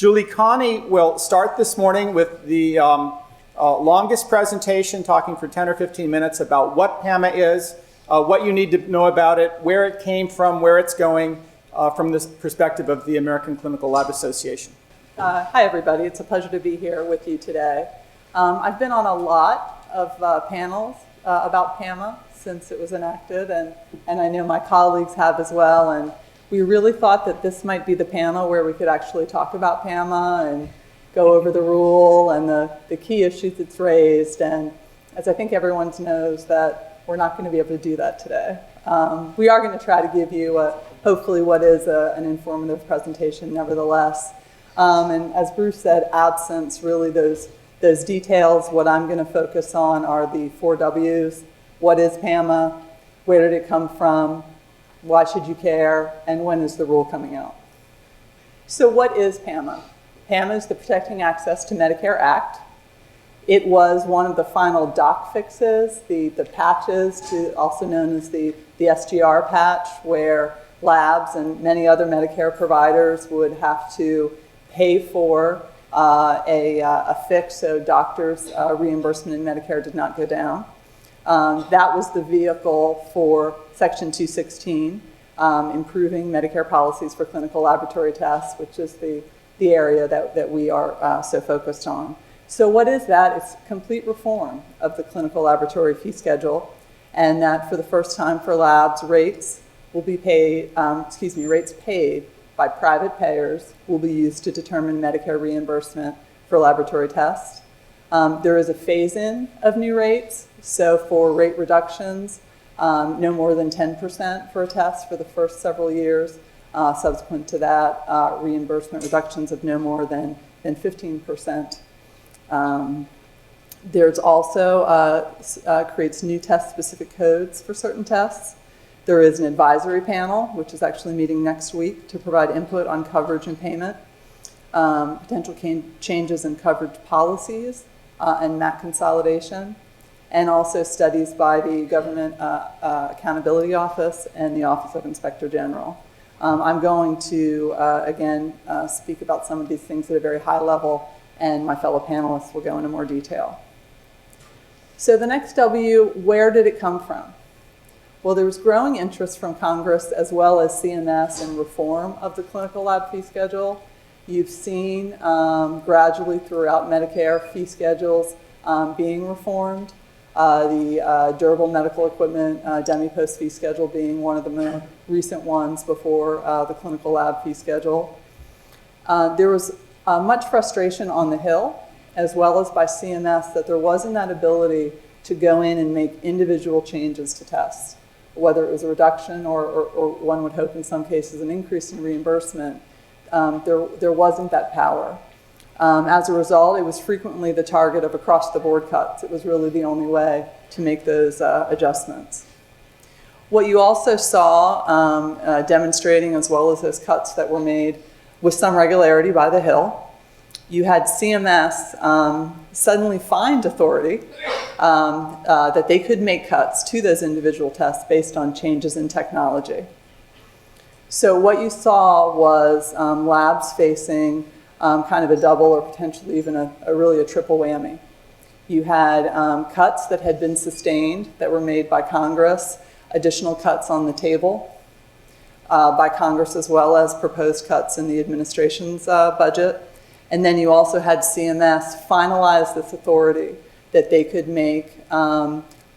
Julie Connie will start this morning with the longest presentation, talking for 10 or 15 minutes about what PAMA is, what you need to know about it, where it came from, where it's going, from this perspective of the American Clinical Lab Association. Hi, everybody. It's a pleasure to be here with you today. I've been on a lot of panels about PAMA since it was enacted, and I know my colleagues have as well. And we really thought that this might be the panel where we could actually talk about PAMA and go over the rule and the key issues it's raised. And as I think everyone knows, that we're not going to be able to do that today. We are going to try to give you hopefully what is an informative presentation nevertheless. And as Bruce said, absence really those details. What I'm going to focus on are the 4 W's. What is PAMA? Where did it come from? Why should you care? And when is the rule coming out? So what is PAMA? PAMA is the Protecting Access to Medicare Act. It was one of the final doc fixes, the patches, also known as the SGR patch, where labs and many other Medicare providers would have to pay for a fix so doctors' reimbursement in Medicare did not go down. That was the vehicle for Section 216, improving Medicare policies for clinical laboratory tests, which is the area that we are so focused on. So what is that? It's complete reform of the clinical laboratory fee schedule, and that for the first time for labs, rates will be paid, rates paid by private payers will be used to determine Medicare reimbursement for laboratory tests. There is a phase-in of new rates, so for rate reductions, no more than 10% for a test for the first several years. Subsequent to that, reimbursement reductions of no more than 15%. There's also creates new test-specific codes for certain tests. There is an advisory panel, which is actually meeting next week to provide input on coverage and payment, potential changes in coverage policies and MAC consolidation, and also studies by the Government Accountability Office and the Office of Inspector General. I'm going to, again, speak about some of these things at a very high level, and my fellow panelists will go into more detail. So the next W, where did it come from? Well, there was growing interest from Congress as well as CMS in reform of the clinical lab fee schedule. You've seen gradually throughout Medicare fee schedules being reformed. The durable medical equipment DMEPOS fee schedule being one of the more recent ones before the clinical lab fee schedule. There was much frustration on the Hill, as well as by CMS, that there wasn't that ability to go in and make individual changes to tests, whether it was a reduction or one would hope in some cases an increase in reimbursement. There wasn't that power. As a result, it was frequently the target of across-the-board cuts. It was really the only way to make those adjustments. What you also saw demonstrating, as well as those cuts that were made with some regularity by the Hill, you had CMS suddenly find authority that they could make cuts to those individual tests based on changes in technology. So what you saw was labs facing kind of a double or potentially even really a triple whammy. You had cuts that had been sustained that were made by Congress, additional cuts on the table by Congress, as well as proposed cuts in the administration's budget. And then you also had CMS finalize this authority that they could make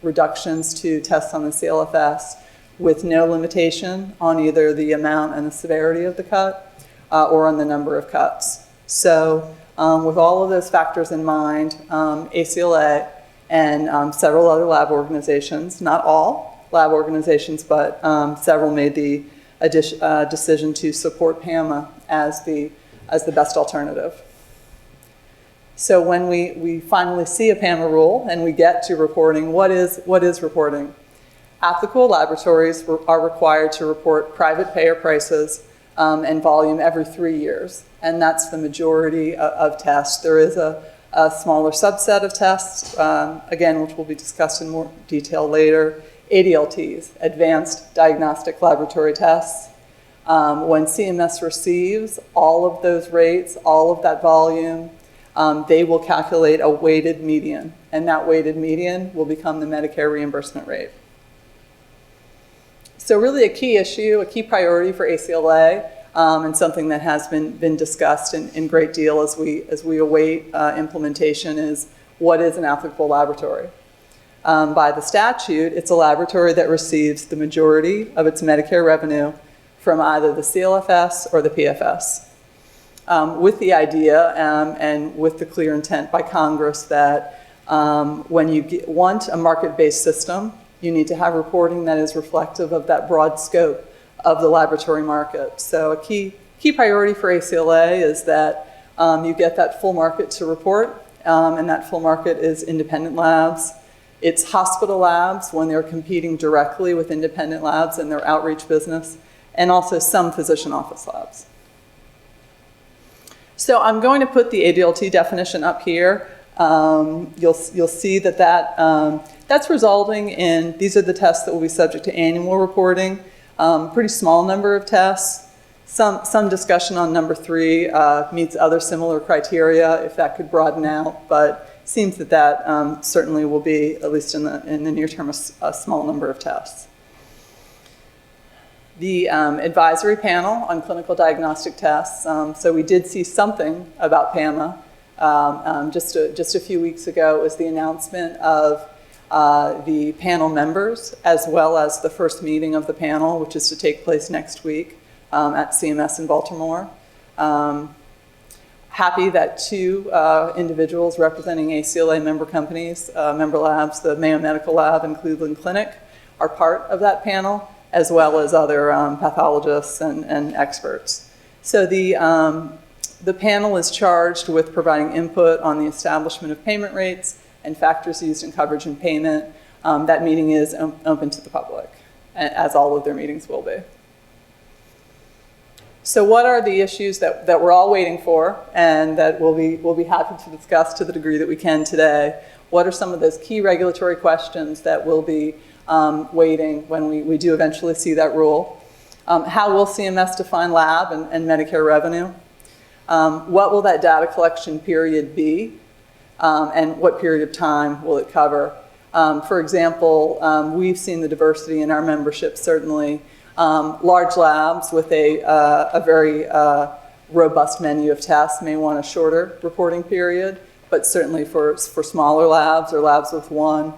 reductions to tests on the CLFS with no limitation on either the amount and the severity of the cut or on the number of cuts. So with all of those factors in mind, ACLA and several other lab organizations, not all lab organizations, but several made the decision to support PAMA as the best alternative. So when we finally see a PAMA rule and we get to reporting, what is reporting? Applicable laboratories are required to report private payer prices and volume every 3 years, and that's the majority of tests. There is a smaller subset of tests, again, which will be discussed in more detail later, ADLTs, Advanced Diagnostic Laboratory Tests, When CMS receives all of those rates, all of that volume, they will calculate a weighted median, and that weighted median will become the Medicare reimbursement rate. So really a key issue, a key priority for ACLA, and something that has been discussed in great deal as we await implementation is what is an applicable laboratory. By the statute, it's a laboratory that receives the majority of its Medicare revenue from either the CLFS or the PFS, with the idea and with the clear intent by Congress that when you want a market-based system, you need to have reporting that is reflective of that broad scope of the laboratory market. So a key priority for ACLA is that you get that full market to report, and that full market is independent labs. It's hospital labs when they're competing directly with independent labs in their outreach business, and also some physician office labs. So I'm going to put the ADLT definition up here. You'll see that's resulting in, these are the tests that will be subject to annual reporting. Pretty small number of tests. Some discussion on number 3 meets other similar criteria if that could broaden out, but seems that certainly will be, at least in the near term, a small number of tests. The advisory panel on clinical diagnostic tests. So we did see something about PAMA. Just a few weeks ago, it was the announcement of the panel members, as well as the first meeting of the panel, which is to take place next week at CMS in Baltimore. Happy that 2 individuals representing ACLA member companies, member labs, the Mayo Medical Lab and Cleveland Clinic, are part of that panel, as well as other pathologists and experts. So the panel is charged with providing input on the establishment of payment rates and factors used in coverage and payment. That meeting is open to the public, as all of their meetings will be. So what are the issues that we're all waiting for and that we'll be happy to discuss to the degree that we can today? What are some of those key regulatory questions that we'll be waiting when we do eventually see that rule? How will CMS define lab and Medicare revenue? What will that data collection period be? And what period of time will it cover? For example, we've seen the diversity in our membership, certainly. Large labs with a very robust menu of tests may want a shorter reporting period, but certainly for smaller labs or labs with 1,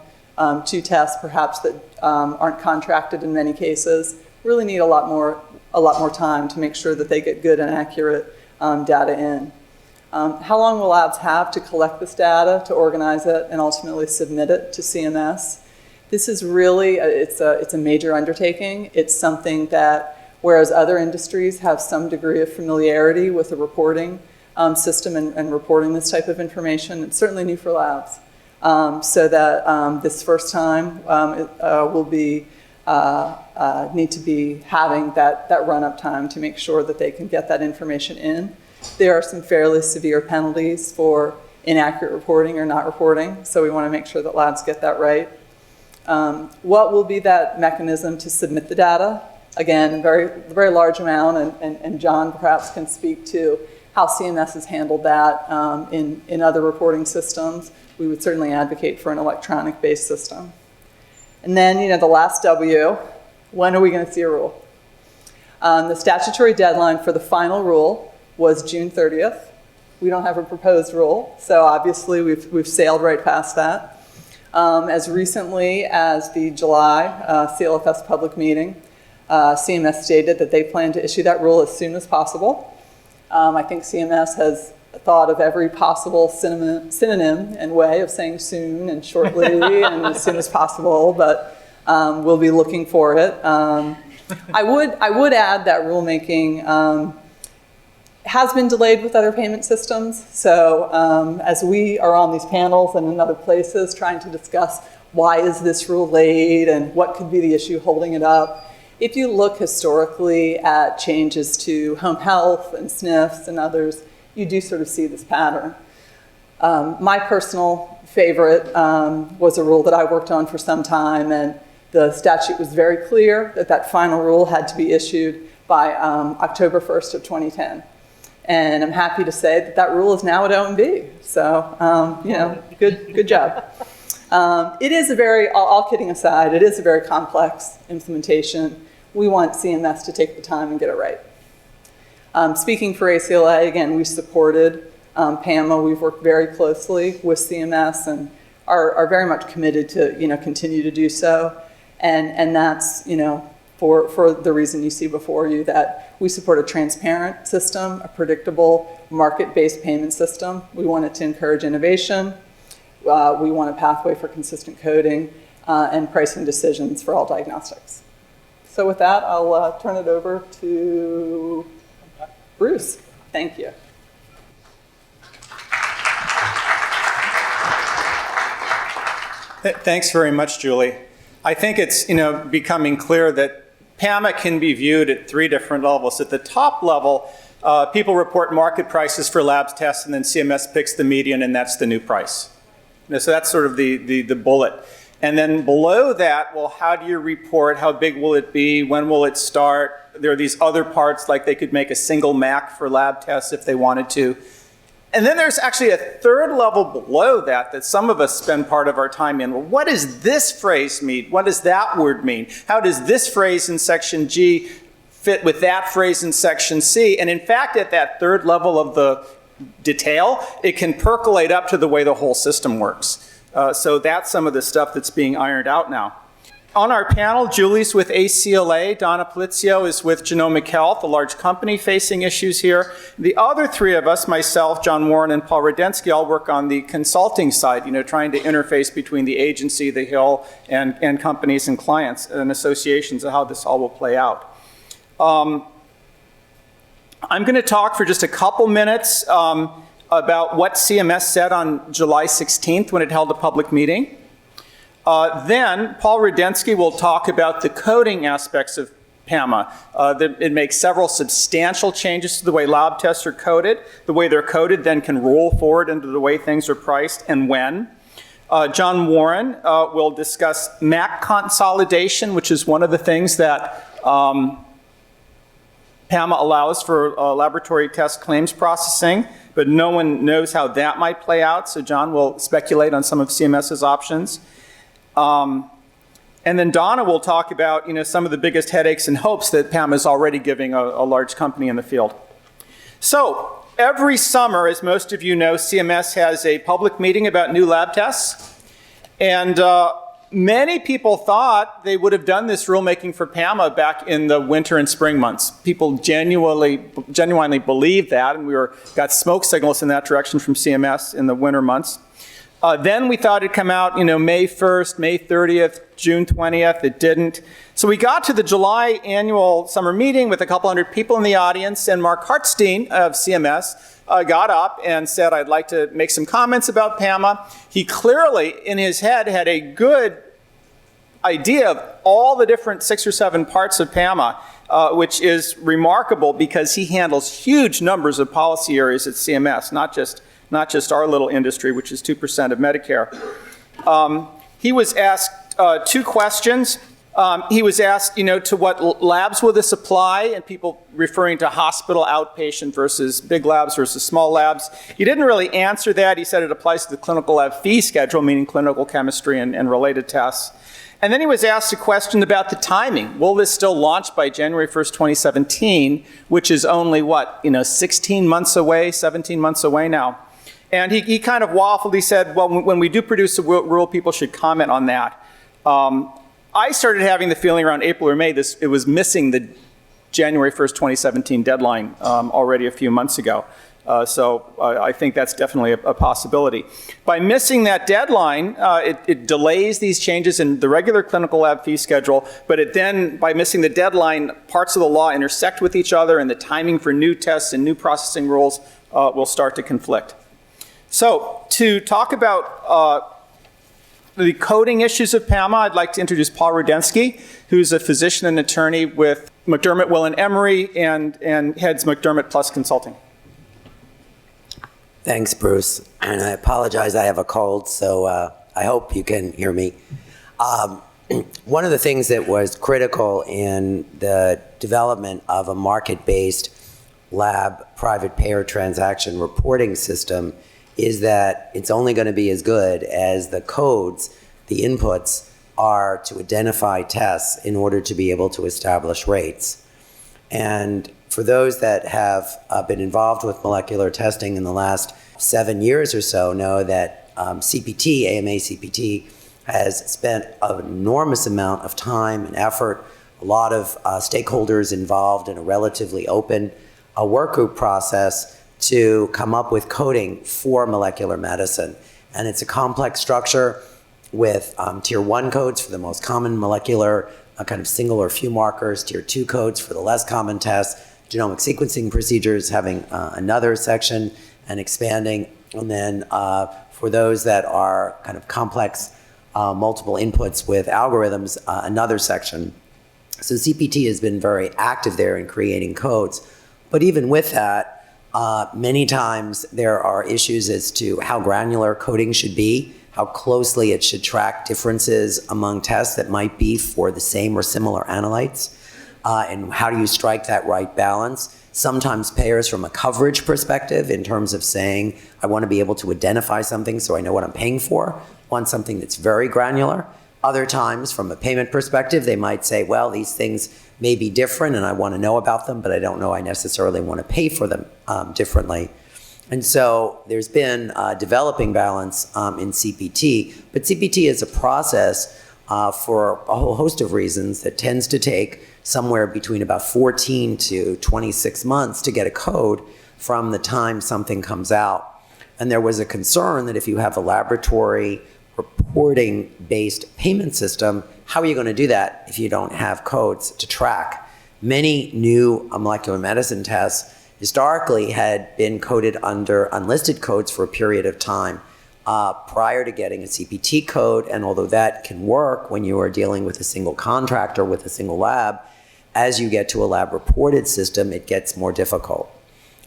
2 tests perhaps that aren't contracted in many cases, really need a lot more time to make sure that they get good and accurate data in. How long will labs have to collect this data, to organize it, and ultimately submit it to CMS? This is really, it's a major undertaking. It's something that, whereas other industries have some degree of familiarity with the reporting system and reporting this type of information, it's certainly new for labs. So that this first time will be, need to be having that run-up time to make sure that they can get that information in. There are some fairly severe penalties for inaccurate reporting or not reporting, so we want to make sure that labs get that right. What will be that mechanism to submit the data? Again, very large amount, and John perhaps can speak to how CMS has handled that in other reporting systems. We would certainly advocate for an electronic-based system. And then, the last W, when are we going to see a rule? The statutory deadline for the final rule was June 30th. We don't have a proposed rule, so obviously we've sailed right past that. As recently as the July CLFS public meeting, CMS stated that they plan to issue that rule as soon as possible. I think CMS has thought of every possible synonym and way of saying soon and shortly and as soon as possible, but we'll be looking for it. I would add that rulemaking has been delayed with other payment systems. So as we are on these panels and in other places trying to discuss why is this rule late and what could be the issue holding it up, if you look historically at changes to home health and SNFs and others, you do sort of see this pattern. My personal favorite was a rule that I worked on for some time, and the statute was very clear that that final rule had to be issued by October 1st of 2010. And I'm happy to say that that rule is now at OMB. So, you know, good job. It is a very, all kidding aside, it is a very complex implementation. We want CMS to take the time and get it right. Speaking for ACLA, again, we supported PAMA. We've worked very closely with CMS and are very much committed to, you know, continue to do so. And that's, you know, for the reason you see before you, that we support a transparent system, a predictable market-based payment system. We want it to encourage innovation. We want a pathway for consistent coding and pricing decisions for all diagnostics. So with that, I'll turn it over to Bruce. Thank you. Thanks very much, Julie. I think it's, you know, becoming clear that PAMA can be viewed at 3 different levels. At the top level, people report market prices for labs tests, and then CMS picks the median, and that's the new price. You know, so that's sort of the bullet. And then below that, well, how do you report? How big will it be? When will it start? There are these other parts, like they could make a single MAC for lab tests if they wanted to. And then there's actually a 3rd level below that some of us spend part of our time in. Well, what does this phrase mean? What does that word mean? How does this phrase in section G fit with that phrase in section C? And in fact, at that 3rd level of the detail, it can percolate up to the way the whole system works. So that's some of the stuff that's being ironed out now. On our panel, Julie's with ACLA, Donna Polizio is with Genomic Health, a large company facing issues here. The other 3 of us, myself, John Warren, and Paul Rudensky, all work on the consulting side, you know, trying to interface between the agency, the Hill, and companies and clients and associations of how this all will play out. I'm going to talk for just a couple minutes about what CMS said on July 16th when it held a public meeting. Then Paul Rudensky will talk about the coding aspects of PAMA. It makes several substantial changes to the way lab tests are coded. The way they're coded then can roll forward into the way things are priced and when. John Warren will discuss MAC consolidation, which is one of the things that PAMA allows for laboratory test claims processing, but no one knows how that might play out, so John will speculate on some of CMS's options. And then Donna will talk about, you know, some of the biggest headaches and hopes that PAMA is already giving a large company in the field. So every summer, as most of you know, CMS has a public meeting about new lab tests. And many people thought they would have done this rulemaking for PAMA back in the winter and spring months. People genuinely believed that, and got smoke signals in that direction from CMS in the winter months. Then we thought it'd come out, you know, May 1st, May 30th, June 20th. It didn't. So we got to the July annual summer meeting with a couple hundred people in the audience, and Mark Hartstein of CMS got up and said, I'd like to make some comments about PAMA. He clearly, in his head, had a good idea of all the different 6 or 7 parts of PAMA, which is remarkable because he handles huge numbers of policy areas at CMS, not just our little industry, which is 2% of Medicare. He was asked 2 questions. He was asked, you know, to what labs will this apply, and people referring to hospital outpatient versus big labs versus small labs. He didn't really answer that. He said it applies to the clinical lab fee schedule, meaning clinical chemistry and related tests. And then he was asked a question about the timing. Will this still launch by January 1st, 2017, which is only, 16 months away, 17 months away now. And he kind of waffled. He said, well, when we do produce a rule, people should comment on that. I started having the feeling around April or May it was missing the January 1st, 2017 deadline already a few months ago. So I think that's definitely a possibility. By missing that deadline, it delays these changes in the regular clinical lab fee schedule, but by missing the deadline, parts of the law intersect with each other, and the timing for new tests and new processing rules will start to conflict. So to talk about the coding issues of PAMA, I'd like to introduce Paul Rudensky, who's a physician and attorney with McDermott, Will & Emery, and heads McDermott Plus Consulting. Thanks, Bruce. And I apologize, I have a cold, so I hope you can hear me. one of the things that was critical in the development of a market-based lab private payer transaction reporting system is that it's only going to be as good as the codes, the inputs, are to identify tests in order to be able to establish rates. And for those that have been involved with molecular testing in the last 7 years or so know that CPT, AMA CPT, has spent an enormous amount of time and effort, a lot of stakeholders involved in a relatively open work group process to come up with coding for molecular medicine. And it's a complex structure with tier 1 codes for the most common molecular kind of single or few markers, tier 2 codes for the less common tests, genomic sequencing procedures having another section and expanding, and then for those that are kind of complex multiple inputs with algorithms, another section. So CPT has been very active there in creating codes. But even with that, many times there are issues as to how granular coding should be, how closely it should track differences among tests that might be for the same or similar analytes, and how do you strike that right balance. Sometimes payers from a coverage perspective in terms of saying, I want to be able to identify something so I know what I'm paying for, want something that's very granular. Other times from a payment perspective, they might say, well, these things may be different and I want to know about them, but I don't know I necessarily want to pay for them differently. And so there's been a developing balance in CPT, but CPT is a process for a whole host of reasons that tends to take somewhere between about 14 to 26 months to get a code from the time something comes out. And there was a concern that if you have a laboratory reporting-based payment system, how are you going to do that if you don't have codes to track? Many new molecular medicine tests historically had been coded under unlisted codes for a period of time prior to getting a CPT code, and although that can work when you are dealing with a single contractor with a single lab, as you get to a lab-reported system, it gets more difficult.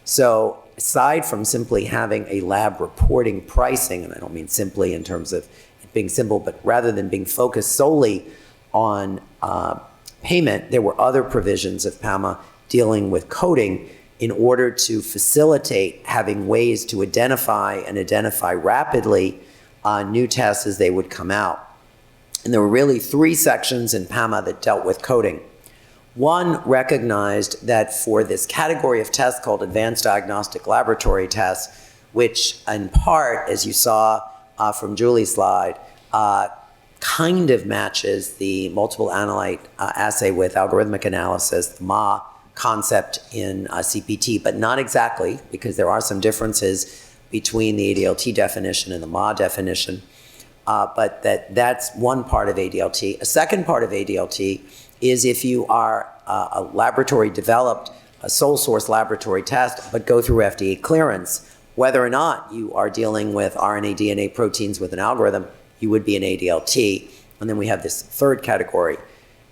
So aside from simply having a lab reporting pricing, and I don't mean simply in terms of it being simple, but rather than being focused solely on payment, there were other provisions of PAMA dealing with coding in order to facilitate having ways to identify rapidly new tests as they would come out. And there were really 3 sections in PAMA that dealt with coding. One recognized that for this category of tests called advanced diagnostic laboratory tests, which in part, as you saw from Julie's slide, kind of matches the multiple analyte assay with algorithmic analysis, the MA concept in CPT, but not exactly, because there are some differences between the ADLT definition and the MA definition. But that's one part of ADLT. A second part of ADLT is if you are a laboratory developed, a sole source laboratory test, but go through FDA clearance, whether or not you are dealing with RNA, DNA proteins with an algorithm, you would be an ADLT. And then we have this third category.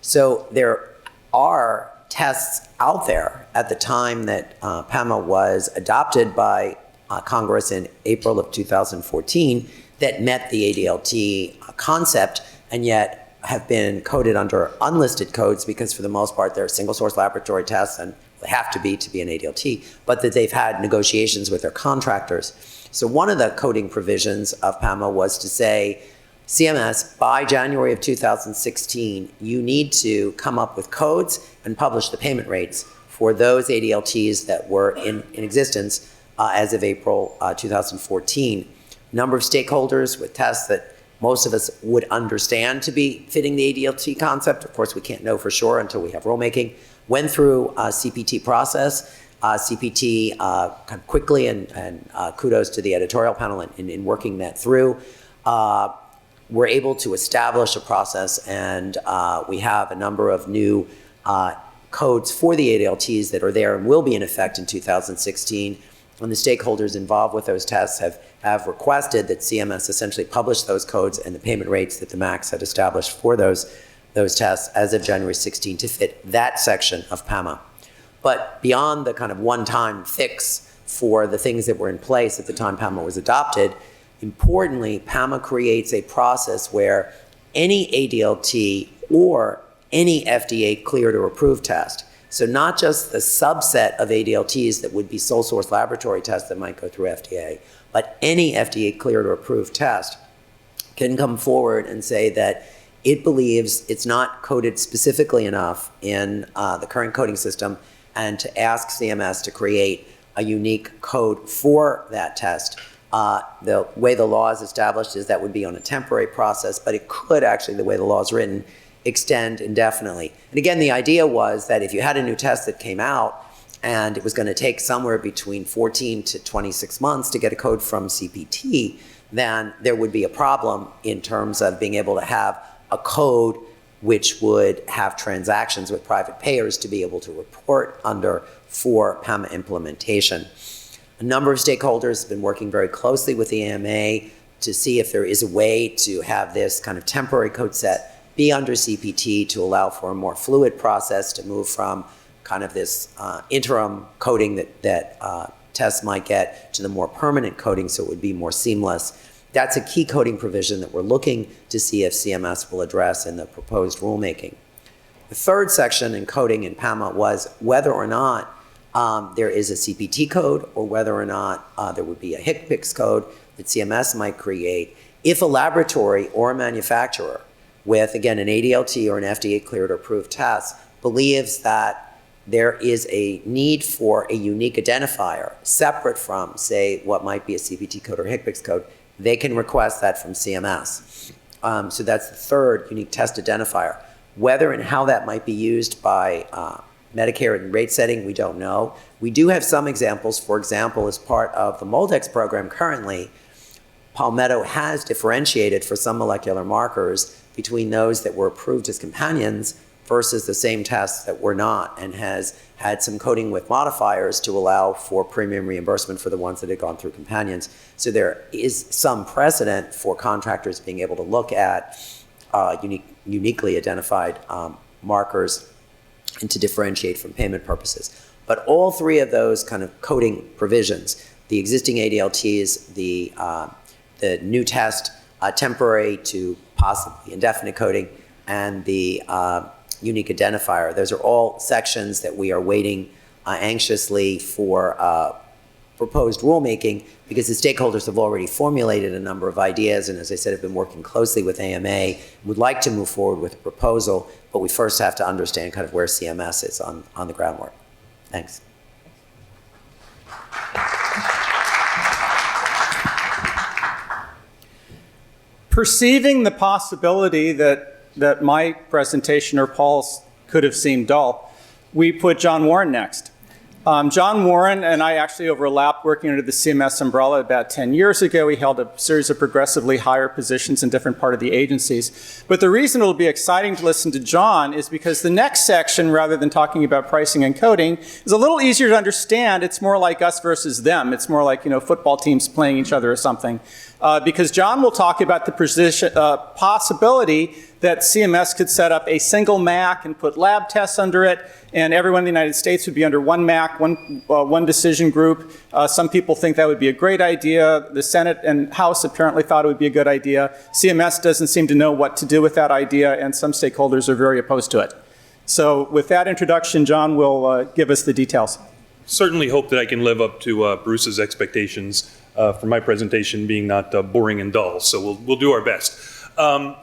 So there are tests out there at the time that PAMA was adopted by Congress in April of 2014 that met the ADLT concept and yet have been coded under unlisted codes because for the most part they're single source laboratory tests and they have to be an ADLT, but that they've had negotiations with their contractors. So one of the coding provisions of PAMA was to say, CMS, by January of 2016, you need to come up with codes and publish the payment rates for those ADLTs that were in existence as of April 2014. Number of stakeholders with tests that most of us would understand to be fitting the ADLT concept. Of course, we can't know for sure until we have rulemaking. Went through a CPT process. CPT kind of quickly, and kudos to the editorial panel in working that through. We're able to establish a process, and we have a number of new codes for the ADLTs that are there and will be in effect in 2016. And the stakeholders involved with those tests have requested that CMS essentially publish those codes and the payment rates that the MACs had established for those tests as of January 16 to fit that section of PAMA. But beyond the kind of one-time fix for the things that were in place at the time PAMA was adopted, importantly, PAMA creates a process where any ADLT or any FDA cleared or approved test. So not just the subset of ADLTs that would be sole source laboratory tests that might go through FDA, but any FDA cleared or approved test can come forward and say that it believes it's not coded specifically enough in the current coding system, and to ask CMS to create a unique code for that test. The way the law is established is that would be on a temporary process, but it could actually, the way the law is written, extend indefinitely. And again, the idea was that if you had a new test that came out and it was going to take somewhere between 14 to 26 months to get a code from CPT, then there would be a problem in terms of being able to have a code which would have transactions with private payers to be able to report under for PAMA implementation. A number of stakeholders have been working very closely with the AMA to see if there is a way to have this kind of temporary code set be under CPT to allow for a more fluid process to move from kind of this interim coding that tests might get to the more permanent coding, so it would be more seamless. That's a key coding provision that we're looking to see if CMS will address in the proposed rulemaking. The third section in coding in PAMA was whether or not there is a CPT code or whether or not there would be a HCPCS code that CMS might create if a laboratory or a manufacturer with, again, an ADLT or an FDA cleared or approved test believes that there is a need for a unique identifier separate from, say, what might be a CPT code or HCPCS code. They can request that from CMS. So that's the third unique test identifier. Whether and how that might be used by Medicare and rate setting, we don't know. We do have some examples. For example, as part of the MolDX program currently, Palmetto has differentiated for some molecular markers between those that were approved as companions versus the same tests that were not, and has had some coding with modifiers to allow for premium reimbursement for the ones that had gone through companions. So there is some precedent for contractors being able to look at uniquely identified markers and to differentiate from payment purposes. But all three of those kind of coding provisions, the existing ADLTs, the new test, temporary to possibly indefinite coding, and the unique identifier. Those are all sections that we are waiting anxiously for proposed rulemaking, because the stakeholders have already formulated a number of ideas, and as I said, have been working closely with AMA, would like to move forward with a proposal, but we first have to understand kind of where CMS is on the groundwork. Thanks. Perceiving the possibility that my presentation or Paul's could have seemed dull, we put John Warren next. John Warren and I actually overlapped working under the CMS umbrella about 10 years ago. He held a series of progressively higher positions in different parts of the agencies. But the reason it'll be exciting to listen to John is because the next section, rather than talking about pricing and coding, is a little easier to understand. It's more like us versus them. It's more like, football teams playing each other or something. Because John will talk about the possibility that CMS could set up a single MAC and put lab tests under it, and everyone in the United States would be under one MAC, one decision group. Some people think that would be a great idea. The Senate and House apparently thought it would be a good idea. CMS doesn't seem to know what to do with that idea, and some stakeholders are very opposed to it. So with that introduction, John will give us the details. Certainly hope that I can live up to Bruce's expectations for my presentation being not boring and dull, so we'll do our best.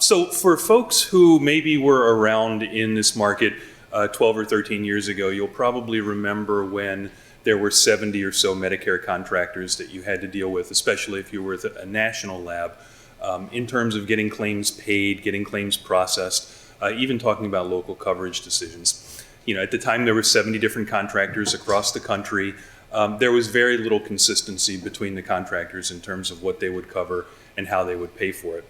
So for folks who maybe were around in this market 12 or 13 years ago, you'll probably remember when there were 70 or so Medicare contractors that you had to deal with, especially if you were with a national lab, in terms of getting claims paid, getting claims processed, even talking about local coverage decisions. At the time there were 70 different contractors across the country. There was very little consistency between the contractors in terms of what they would cover and how they would pay for it.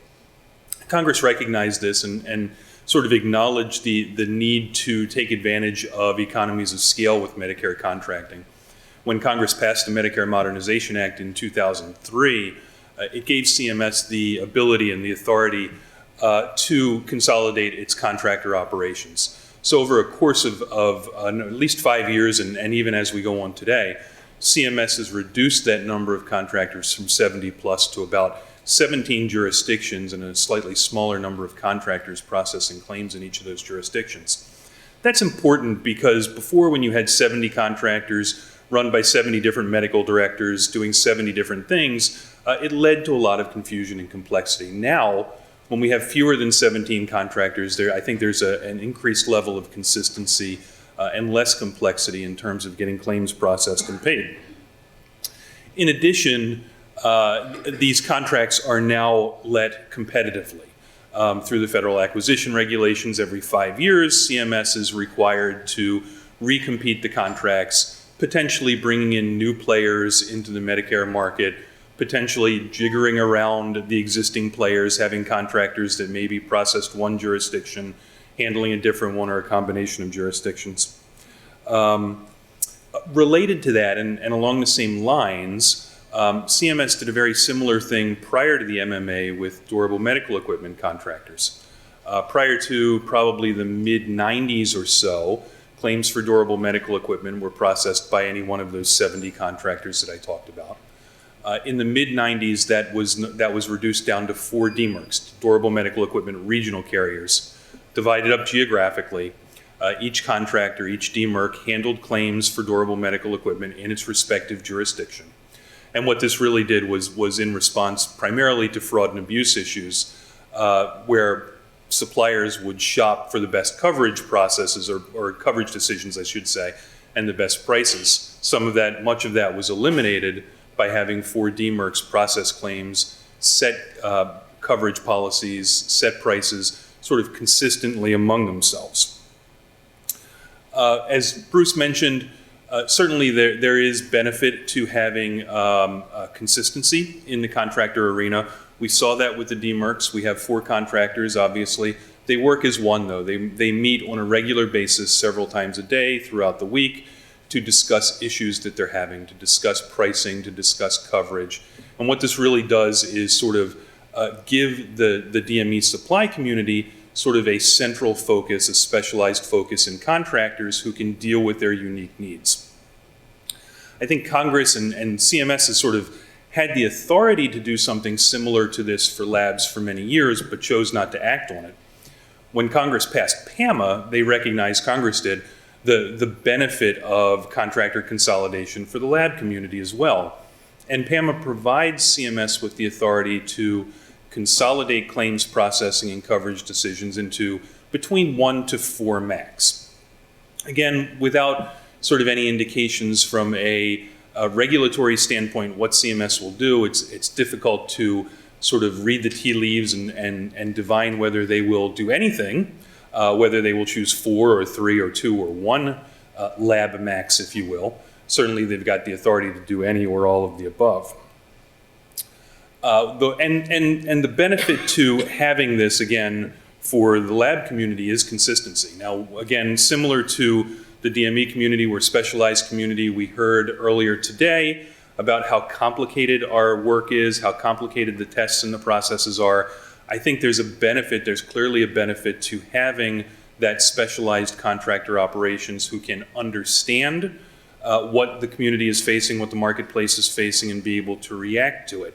Congress recognized this and sort of acknowledged the need to take advantage of economies of scale with Medicare contracting. When Congress passed the Medicare Modernization Act in 2003, it gave CMS the ability and the authority to consolidate its contractor operations. So over a course of at least 5 years, and even as we go on today, CMS has reduced that number of contractors from 70 plus to about 17 jurisdictions and a slightly smaller number of contractors processing claims in each of those jurisdictions. That's important because before, when you had 70 contractors run by 70 different medical directors doing 70 different things, it led to a lot of confusion and complexity. Now, when we have fewer than 17 contractors, I think there's an increased level of consistency and less complexity in terms of getting claims processed and paid. In addition, these contracts are now let competitively. Through the federal acquisition regulations, every 5 years, CMS is required to recompete the contracts, potentially bringing in new players into the Medicare market, potentially jiggering around the existing players, having contractors that maybe processed one jurisdiction, handling a different one, or a combination of jurisdictions. Related to that, and along the same lines, CMS did a very similar thing prior to the MMA with durable medical equipment contractors. Prior to probably the mid-90s or so, claims for durable medical equipment were processed by any one of those 70 contractors that I talked about. In the mid-90s, that was reduced down to 4 DMERCs, durable medical equipment regional carriers, divided up geographically. Each contractor, each DMERC, handled claims for durable medical equipment in its respective jurisdiction. And what this really did was in response primarily to fraud and abuse issues, where suppliers would shop for the best coverage processes or coverage decisions, I should say, and the best prices. Much of that was eliminated by having 4 DMERCs process claims, set coverage policies, set prices, sort of consistently among themselves. As Bruce mentioned, certainly there is benefit to having consistency in the contractor arena. We saw that with the DMERCs. We have 4 contractors, obviously. They work as one, though. They meet on a regular basis several times a day throughout the week to discuss issues that they're having, to discuss pricing, to discuss coverage. And what this really does is sort of give the DME supply community sort of a central focus, a specialized focus in contractors who can deal with their unique needs. I think Congress and CMS has sort of had the authority to do something similar to this for labs for many years, but chose not to act on it. When Congress passed PAMA, they recognized, Congress did, the benefit of contractor consolidation for the lab community as well. And PAMA provides CMS with the authority to consolidate claims processing and coverage decisions into between 1 to 4 max. Again, without sort of any indications from a regulatory standpoint what CMS will do, it's difficult to sort of read the tea leaves and divine whether they will do anything, whether they will choose 4 or 3 or 2 or 1 lab max, if you will. Certainly they've got the authority to do any or all of the above. And the benefit to having this, again, for the lab community is consistency. Now, again, similar to the DME community, we're a specialized community. We heard earlier today about how complicated our work is, how complicated the tests and the processes are. I think there's clearly a benefit to having that specialized contractor operations who can understand what the community is facing, what the marketplace is facing, and be able to react to it.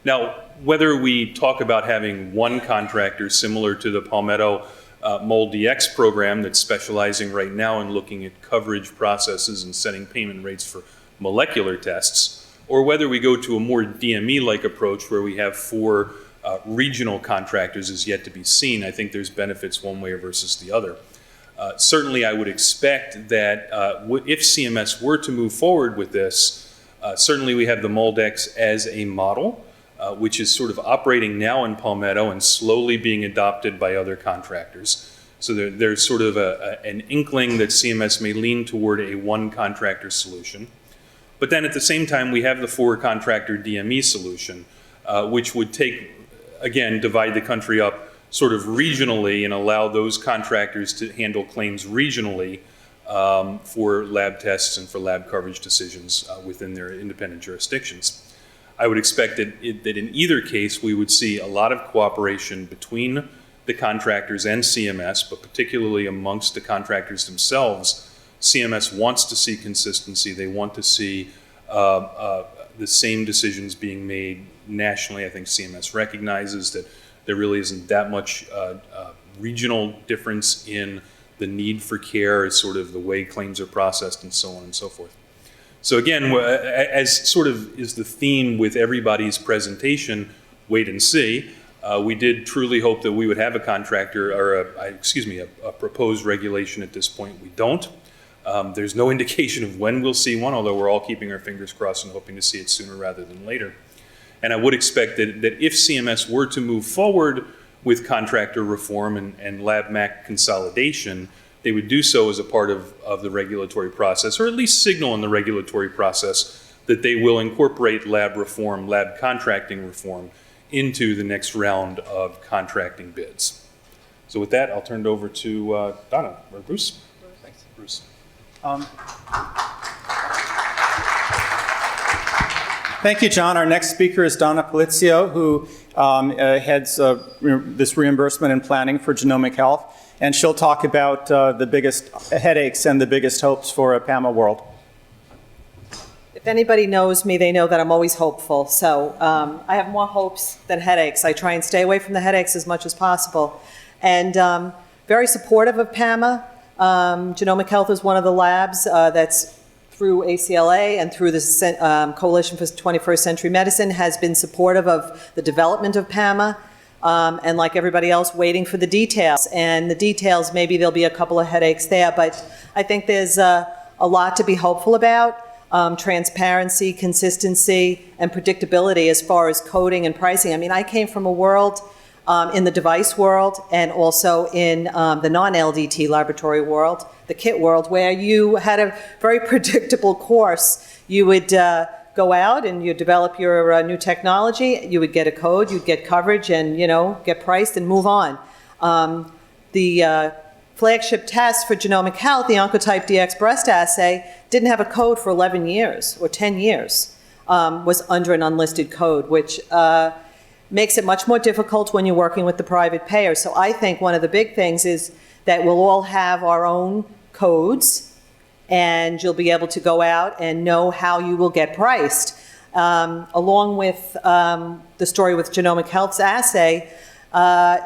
Now, whether we talk about having one contractor similar to the Palmetto MolDX program that's specializing right now in looking at coverage processes and setting payment rates for molecular tests, or whether we go to a more DME-like approach where we have 4 regional contractors is yet to be seen. I think there's benefits one way versus the other. Certainly, I would expect that if CMS were to move forward with this, certainly we have the MolDX as a model, which is sort of operating now in Palmetto and slowly being adopted by other contractors. So there's sort of an inkling that CMS may lean toward a one contractor solution. But then at the same time, we have the 4 contractor DME solution, which would divide the country up sort of regionally and allow those contractors to handle claims regionally for lab tests and for lab coverage decisions within their independent jurisdictions. I would expect that in either case, we would see a lot of cooperation between the contractors and CMS, but particularly amongst the contractors themselves. CMS wants to see consistency. They want to see the same decisions being made nationally. I think CMS recognizes that there really isn't that much regional difference in the need for care, as sort of the way claims are processed and so on and so forth. So again, as sort of is the theme with everybody's presentation, wait and see. We did truly hope that we would have a contractor, or a proposed regulation. At this point, we don't. There's no indication of when we'll see one, although we're all keeping our fingers crossed and hoping to see it sooner rather than later. And I would expect that if CMS were to move forward with contractor reform and lab MAC consolidation, they would do so as a part of the regulatory process, or at least signal in the regulatory process that they will incorporate lab reform, lab contracting reform, into the next round of contracting bids. So with that, I'll turn it over to Donna, or Bruce. Thanks, Bruce. Thank you, John. Our next speaker is Donna Polizio, who heads this reimbursement and planning for Genomic Health, and she'll talk about the biggest headaches and the biggest hopes for a PAMA world. If anybody knows me, they know that I'm always hopeful. So I have more hopes than headaches. I try and stay away from the headaches as much as possible. And very supportive of PAMA. Genomic Health is one of the labs that's through ACLA and through the Coalition for 21st Century Medicine has been supportive of the development of PAMA. And like everybody else, waiting for the details. And the details, maybe there'll be a couple of headaches there, but I think there's a lot to be hopeful about. Transparency, consistency, and predictability as far as coding and pricing. I mean, I came from a world in the device world and also in the non-LDT laboratory world, the kit world, where you had a very predictable course. You would go out and you develop your new technology, you would get a code, you'd get coverage and, get priced and move on. The flagship test for Genomic Health, the Oncotype DX breast assay, didn't have a code for 11 years or 10 years, was under an unlisted code, which makes it much more difficult when you're working with the private payer. So I think one of the big things is that we'll all have our own codes and you'll be able to go out and know how you will get priced. Along with the story with Genomic Health's assay,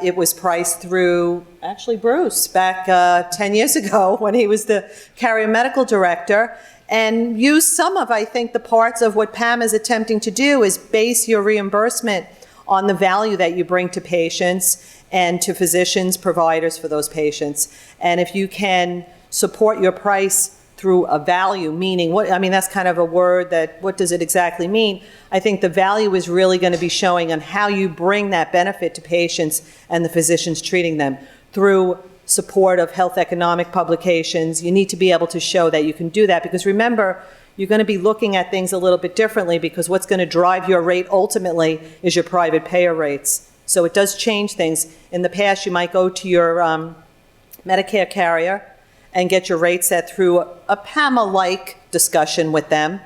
it was priced through, actually, Bruce, back 10 years ago when he was the Carrier Medical Director, and used some of, I think, the parts of what PAMA is attempting to do is base your reimbursement on the value that you bring to patients and to physicians, providers for those patients. And if you can support your price through a value, meaning what, I mean, that's kind of a word that, what does it exactly mean? I think the value is really going to be showing on how you bring that benefit to patients and the physicians treating them through support of health economic publications. You need to be able to show that you can do that, because remember, you're going to be looking at things a little bit differently, because what's going to drive your rate ultimately is your private payer rates. So it does change things. In the past, you might go to your Medicare carrier and get your rate set through a PAMA-like discussion with them.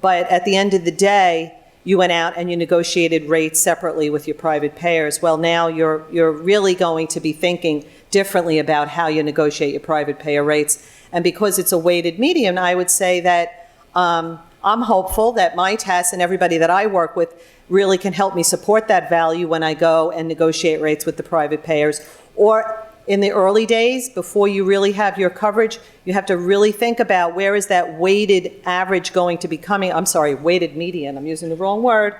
But at the end of the day, you went out and you negotiated rates separately with your private payers. Well, now you're really going to be thinking differently about how you negotiate your private payer rates. And because it's a weighted median, I would say that I'm hopeful that my test and everybody that I work with really can help me support that value when I go and negotiate rates with the private payers. Or in the early days, before you really have your coverage, you have to really think about where is that weighted average going to be coming, weighted median, I'm using the wrong word,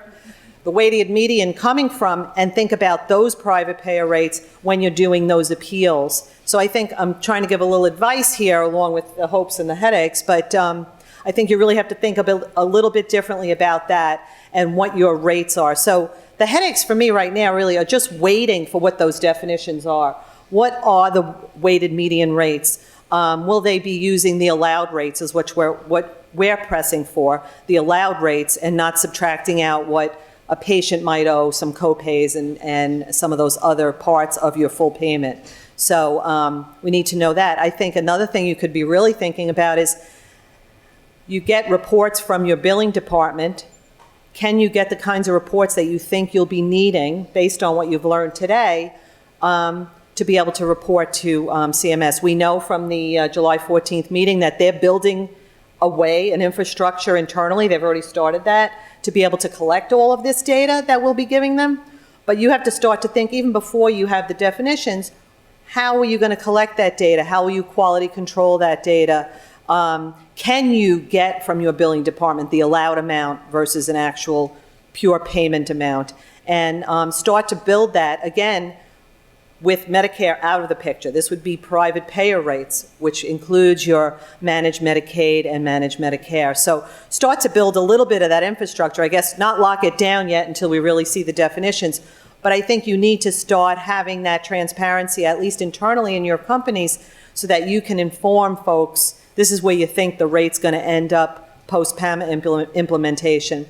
the weighted median coming from, and think about those private payer rates when you're doing those appeals. So I think I'm trying to give a little advice here along with the hopes and the headaches, but I think you really have to think a little bit differently about that and what your rates are. So the headaches for me right now really are just waiting for what those definitions are. What are the weighted median rates? Will they be using the allowed rates is what we're pressing for, the allowed rates, and not subtracting out what a patient might owe, some co-pays and some of those other parts of your full payment. So we need to know that. I think another thing you could be really thinking about is you get reports from your billing department. Can you get the kinds of reports that you think you'll be needing based on what you've learned today to be able to report to CMS? We know from the July 14th meeting that they're building a way, an infrastructure internally, they've already started that, to be able to collect all of this data that we'll be giving them. But you have to start to think, even before you have the definitions, how are you going to collect that data? How will you quality control that data? Can you get from your billing department the allowed amount versus an actual pure payment amount? And start to build that, again, with Medicare out of the picture. This would be private payer rates, which includes your managed Medicaid and managed Medicare. So start to build a little bit of that infrastructure. I guess not lock it down yet until we really see the definitions, but I think you need to start having that transparency, at least internally in your companies, so that you can inform folks, this is where you think the rate's going to end up post-PAMA implementation.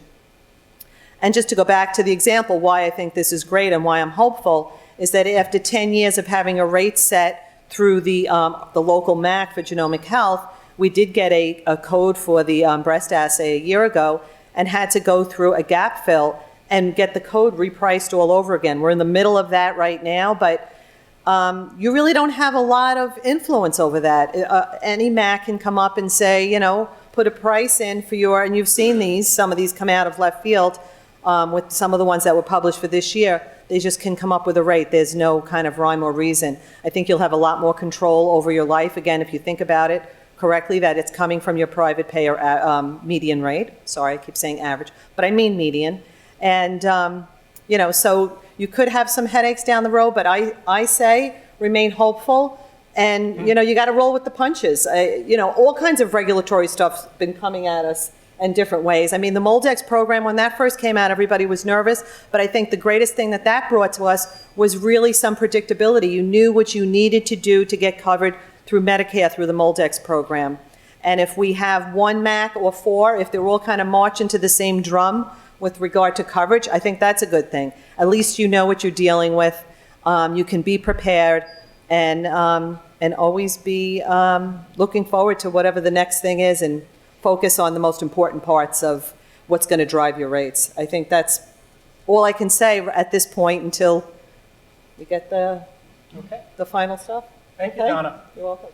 And just to go back to the example, why I think this is great and why I'm hopeful, is that after 10 years of having a rate set through the local MAC for genomic health, we did get a code for the breast assay a year ago and had to go through a gap fill and get the code repriced all over again. We're in the middle of that right now, but you really don't have a lot of influence over that. Any MAC can come up and say, you know, put a price in for your, and you've seen these, some of these come out of left field with some of the ones that were published for this year. They just can come up with a rate. There's no kind of rhyme or reason. I think you'll have a lot more control over your life, again, if you think about it correctly, that it's coming from your private payer median rate. Sorry, I keep saying average, but I mean median. And, you know, so you could have some headaches down the road, but I say remain hopeful. And, you know, you got to roll with the punches. You know, all kinds of regulatory stuff's been coming at us in different ways. I mean, the MolDX program, when that first came out, everybody was nervous, but I think the greatest thing that that brought to us was really some predictability. You knew what you needed to do to get covered through Medicare, through the MolDX program. And if we have one MAC or four, if they're all kind of marching to the same drum with regard to coverage, I think that's a good thing. At least you know what you're dealing with. You can be prepared and always be looking forward to whatever the next thing is and focus on the most important parts of what's going to drive your rates. I think that's all I can say at this point until we get the final stuff. Thank you, Donna. You're welcome.